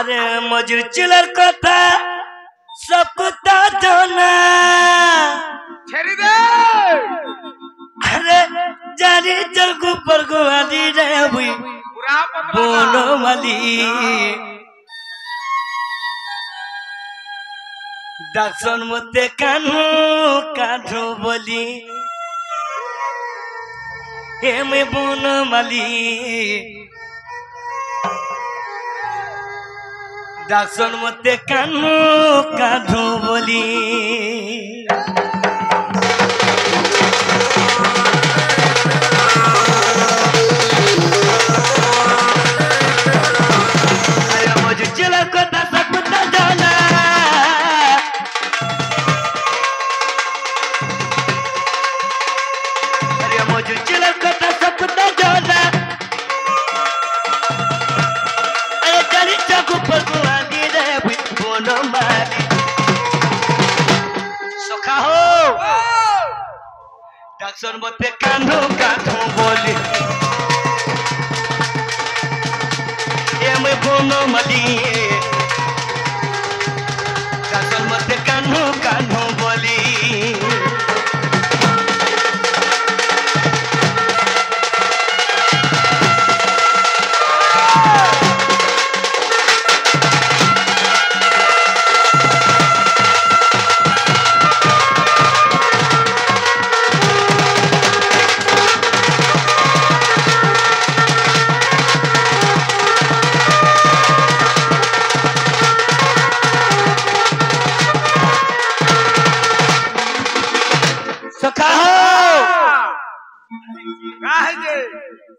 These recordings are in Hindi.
अरे मजूर चिलर कथा सबको ता जाना छेड़ी दे अरे जारी जलगु परगु आदि रे हुई पूरा बोलो मली दर्शन मते कान्हो कान्हो बोली हे मैं बोलो मली दर्शन मते कान्हो कान्हो बोली दर्शन मते कान्हो कान्हो बोली ए मैं बोलो मली दर्शन मते कान्हो कान्हो बोली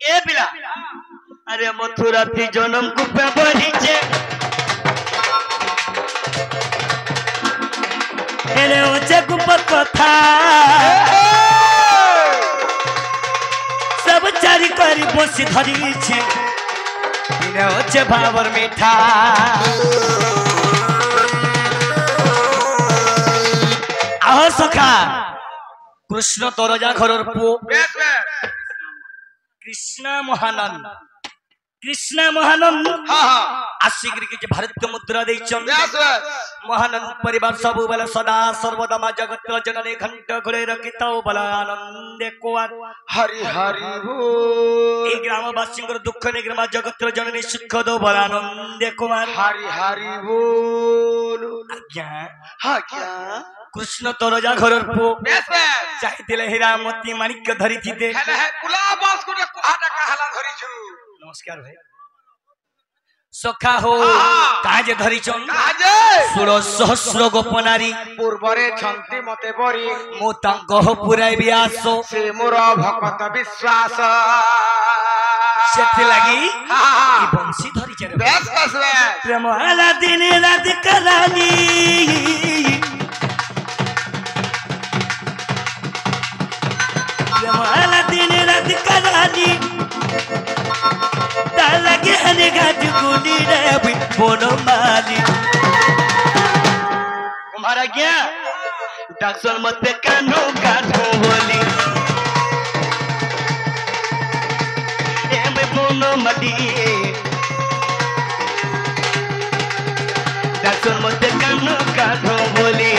ए बिला अरे मथुरा थी जन्म को पेपरी चे एने ऊंचे गुपर कथा सब चारी करी बसी धरी छे इने ऊंचे भावर मीठा आहो सखा कृष्ण तोरजा घरर पु कृष्णा महानंद आशिक के भारत मुद्रा देचन महानंद परिवार सब बल सदा सर्वदा मा जगत जननी घंट घुरे रखितो बल आनंद कुआर हरि हरि बोल ए ग्रामवासी दुख निग्रमा जगत जननी सुख दो बल आनंद कुमार हरि हरि बोल आज्ञा आज्ञा कृष्ण तोरजा घर पु चाहिए हीरा मोती माणिक्य धरी थी नमस्कार भाई सखा हो काज धरी चन सुर सहस्र गोपनारी पूर्वरे छंती मते बरी मो तांको पुराई बियासो से मोर भक्त विश्वास सेथि लागि ई बंसी धरी चन बेस बेस प्रेम आला दिन रात करानी प्रेम दिन रात करानी लगे हने गाज गुनी रे बोनो माली तुम्हारा क्या दर्शन मते कान्हो कान्हो बोली ए मैं बोनो माली दर्शन मते कान्हो कान्हो बोली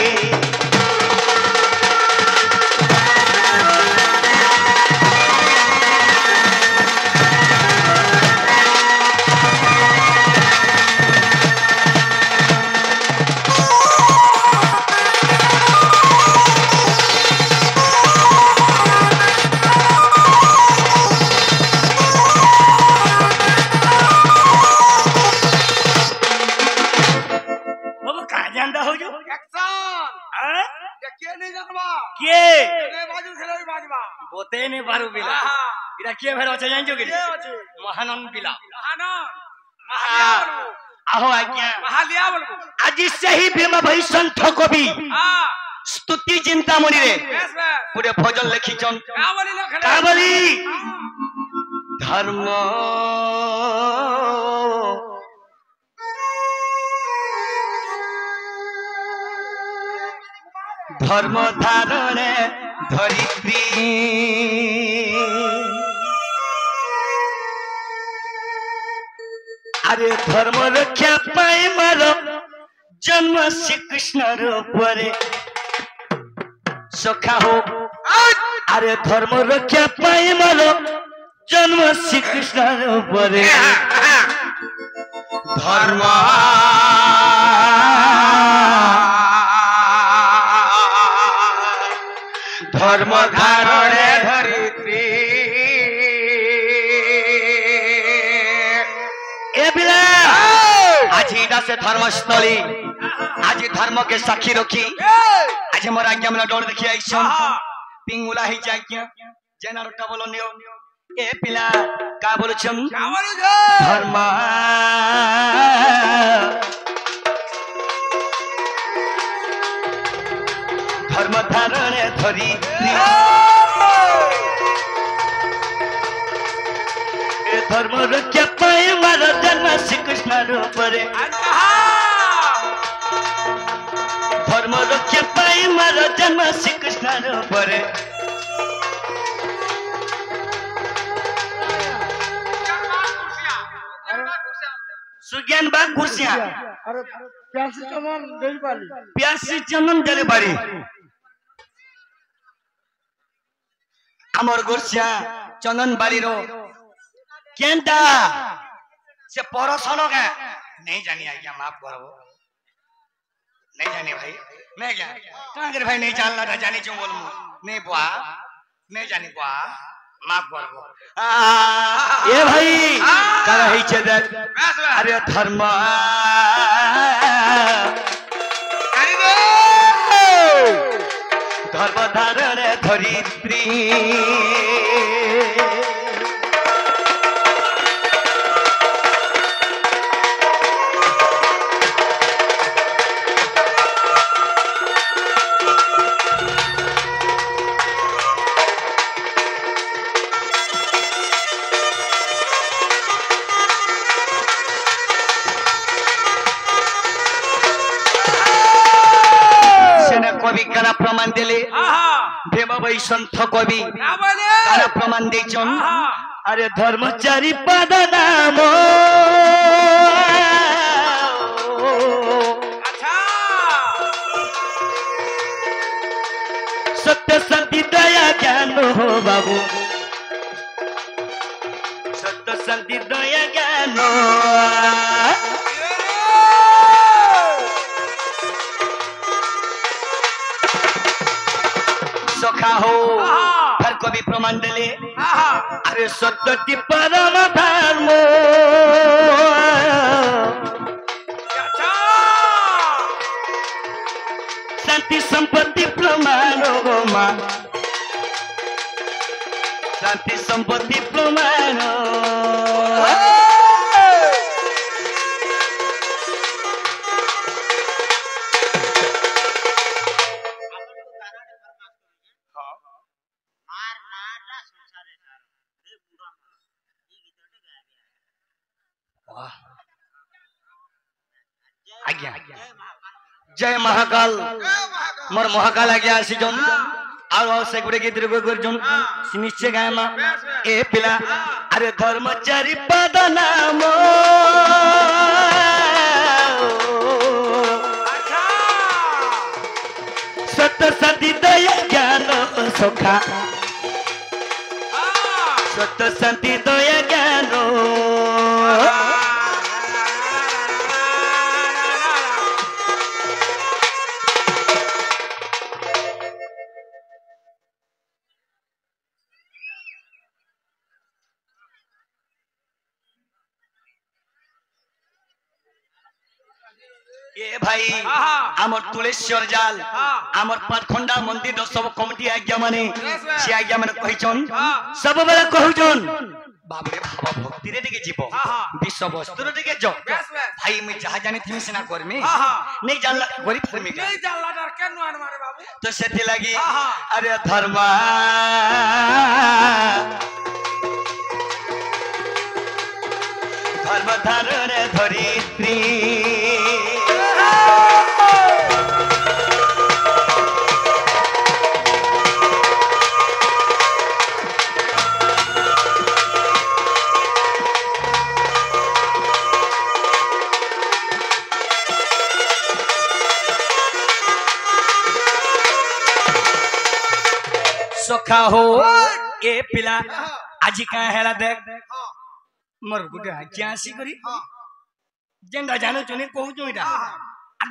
बोते ने बारू बिला इरा के भरो छ जानजो के महानंद बिला महानंद आहो आज्ञा महालिया बोलबो आज सही भीम भई संत कवि स्तुति चिंतामणि रे पूरे भजन लिखी चन का बोली धर्म धर्म धारणे धरित्री अरे धर्म रक्षा पाई मार जन्म श्री कृष्ण रूपरे सखा हो अरे धर्म रक्षा पाई मार जन्म श्री कृष्ण रूपरे धर्म धर्म धारणे धरित्री ए बिला आज इटा से धर्मस्थली आज धर्म के साक्षी रखी आज मोर आज्ञा मन डोर देखि आइछन पिंगुला ही आज्ञा जेना रोटा बोलो नियो ए पिला का बोलछन धर्म धर्म धारणे धरी धर्म रक्षा पाई मार जन्म श्री कृष्ण रूपरे धर्म रक्षा पाई मार जन्म श्री कृष्ण रूपरे सुज्ञान बाग कुर्सिया अरे प्यासी चमन देली पाली प्यासी चमन देली बारी हमर गुरसिया चंदन बाली रो केंटा से परसनो का नहीं जानी आज्ञा माफ करो नहीं जानी भाई मैं क्या कहां कर भाई नहीं जानला ना जानी क्यों बोलूं नहीं बुआ नहीं जानी बुआ माफ करो ये भाई कर ही छे अरे धर्म धर्म धारणे धरित्री कवि काना प्रमाण दिले भीम भाई संत कवि काना प्रमाण देचन अरे धर्मचारी पद नाम सत्य शांति दया ज्ञान हो बाबू सत्य शांति दया ज्ञान सखा हो फिर कवि प्रमाण दिले अरे सत्य परम धर्म शांति संपत्ति प्रमाण मां शांति संपत्ति प्रमाण आज्ञा जय महाकाल मोर महाकाल आज्ञा आसी जन आउ से गुडे गीत रे गोर जन निश्चय गाय मा ए पिला अरे धर्मचारी पद नाम सत्य सती दया ज्ञान सखा सत्य शांति दया ज्ञान ये भाई आमर तुलेश्वर जाल आमर पाटखंडा मंदिर सब कमिटी आज्ञा माने से आज्ञा माने कहिचन सब बेला कहउचन बाप रे बाबा भक्ति रे टिके जीव विश्व वस्तु रे टिके जो भाई मैं जहा जानि थिमि सिना करमी नहीं जानला गरीब फरमी नहीं जानला डर केनु आन मारे बाबू तो सेति लागी अरे धर्म धर्म धारण धरित्री सखा हो ए पिला आज का हेला देख मोर गुटे आज्ञा आसी करी जेंडा जानो चने कहू जो इटा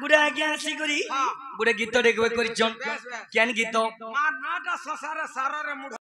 गुटे आज्ञा आसी करी गुटे गीत रे करिचन केन गीत मार नाटा ससारे सारारे मुढ